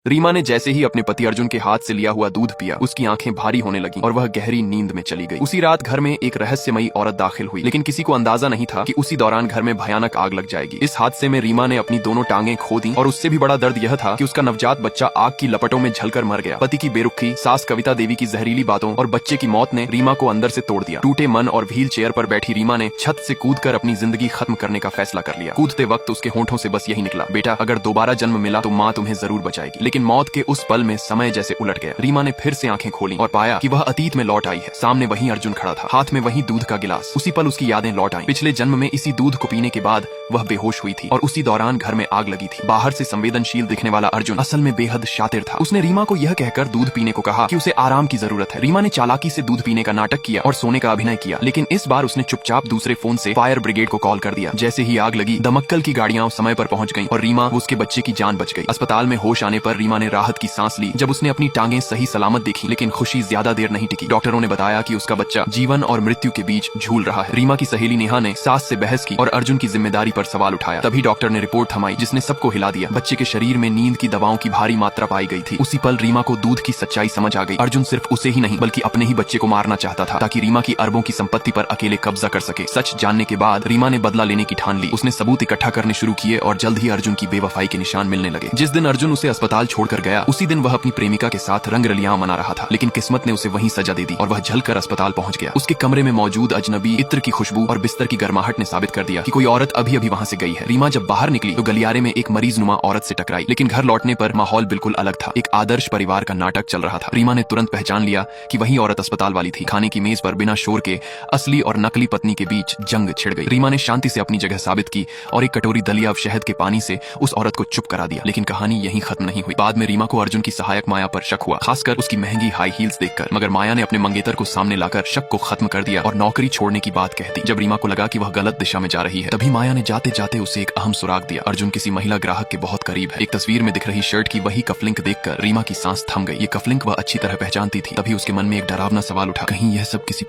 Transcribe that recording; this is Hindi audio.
रीमा ने जैसे ही अपने पति अर्जुन के हाथ से लिया हुआ दूध पिया, उसकी आंखें भारी होने लगीं और वह गहरी नींद में चली गई। उसी रात घर में एक रहस्यमयी औरत दाखिल हुई, लेकिन किसी को अंदाजा नहीं था कि उसी दौरान घर में भयानक आग लग जाएगी। इस हादसे में रीमा ने अपनी दोनों टांगें खो दी और उससे भी बड़ा दर्द यह था कि उसका नवजात बच्चा आग की लपटों में झलकर मर गया। पति की बेरुखी, सास कविता देवी की जहरीली बातों और बच्चे की मौत ने रीमा को अंदर से तोड़ दिया। टूटे मन और व्हील चेयर पर बैठी रीमा ने छत से कूदकर अपनी जिंदगी खत्म करने का फैसला कर लिया। कूदते वक्त उसके होंठों से बस यही निकला, बेटा अगर दोबारा जन्म मिला तो माँ तुम्हें जरूर बचाएगी। लेकिन मौत के उस पल में समय जैसे उलट गया। रीमा ने फिर से आंखें खोली और पाया कि वह अतीत में लौट आई है। सामने वही अर्जुन खड़ा था, हाथ में वही दूध का गिलास। उसी पल उसकी यादें लौट आईं। पिछले जन्म में इसी दूध को पीने के बाद वह बेहोश हुई थी और उसी दौरान घर में आग लगी थी। बाहर से संवेदनशील दिखने वाला अर्जुन असल में बेहद शातिर था। उसने रीमा को यह कहकर दूध पीने को कहा कि उसे आराम की जरूरत है। रीमा ने चालाकी से दूध पीने का नाटक किया और सोने का अभिनय किया, लेकिन इस बार उसने चुपचाप दूसरे फोन से फायर ब्रिगेड को कॉल कर दिया। जैसे ही आग लगी, दमक्कल की गाड़ियां समय पर पहुंच गईं और रीमा व उसके बच्चे की जान बच गई। अस्पताल में होश आने पर रीमा ने राहत की सांस ली जब उसने अपनी टांगें सही सलामत देखी, लेकिन खुशी ज्यादा देर नहीं टिकी। डॉक्टरों ने बताया कि उसका बच्चा जीवन और मृत्यु के बीच झूल रहा है। रीमा की सहेली नेहा ने सास से बहस की और अर्जुन की जिम्मेदारी पर सवाल उठाया। तभी डॉक्टर ने रिपोर्ट थमाई जिसने सबको हिला दिया। बच्चे के शरीर में नींद की दवाओं की भारी मात्रा पाई गई थी। उसी पल रीमा को दूध की सच्चाई समझ आ गई। अर्जुन सिर्फ उसे ही नहीं बल्कि अपने ही बच्चे को मारना चाहता था ताकि रीमा की अरबों की संपत्ति पर अकेले कब्जा कर सके। सच जानने के बाद रीमा ने बदला लेने की ठान ली। उसने सबूत इकट्ठा करने शुरू किए और जल्द ही अर्जुन की बेवफाई के निशान मिलने लगे। जिस दिन अर्जुन उसे अस्पताल छोड़कर गया, उसी दिन वह अपनी प्रेमिका के साथ रंगरलियां मना रहा था, लेकिन किस्मत ने उसे वहीं सजा दे दी और वह जलकर अस्पताल पहुंच गया। उसके कमरे में मौजूद अजनबी इत्र की खुशबू और बिस्तर की गर्माहट ने साबित कर दिया कि कोई औरत अभी अभी वहां से गई है। रीमा जब बाहर निकली तो गलियारे में एक मरीज नुमा औरत से टकराई, लेकिन घर लौटने पर माहौल बिल्कुल अलग था। एक आदर्श परिवार का नाटक चल रहा था। रीमा ने तुरंत पहचान लिया कि वही औरत अस्पताल वाली थी। खाने की मेज पर बिना शोर के असली और नकली पत्नी के बीच जंग छिड़ गई। रीमा ने शांति से अपनी जगह साबित की और एक कटोरी दलिया और शहद के पानी से उस औरत को चुप करा दिया। लेकिन कहानी यहीं खत्म नहीं हुई। बाद में रीमा को अर्जुन की सहायक माया पर शक हुआ, खासकर उसकी महंगी हाई हील्स देखकर। मगर माया ने अपने मंगेतर को सामने लाकर शक को खत्म कर दिया और नौकरी छोड़ने की बात कह दी। जब रीमा को लगा कि वह गलत दिशा में जा रही है, तभी माया ने जाते जाते उसे एक अहम सुराग दिया। अर्जुन किसी महिला ग्राहक के बहुत करीब है। एक तस्वीर में दिख रही शर्ट की वही कफलिंक देखकर रीमा की सांस थम गई। ये कफलिंक वह अच्छी तरह पहचानती थी। तभी उसके मन में एक डरावना सवाल उठा, कहीं यह सब किसी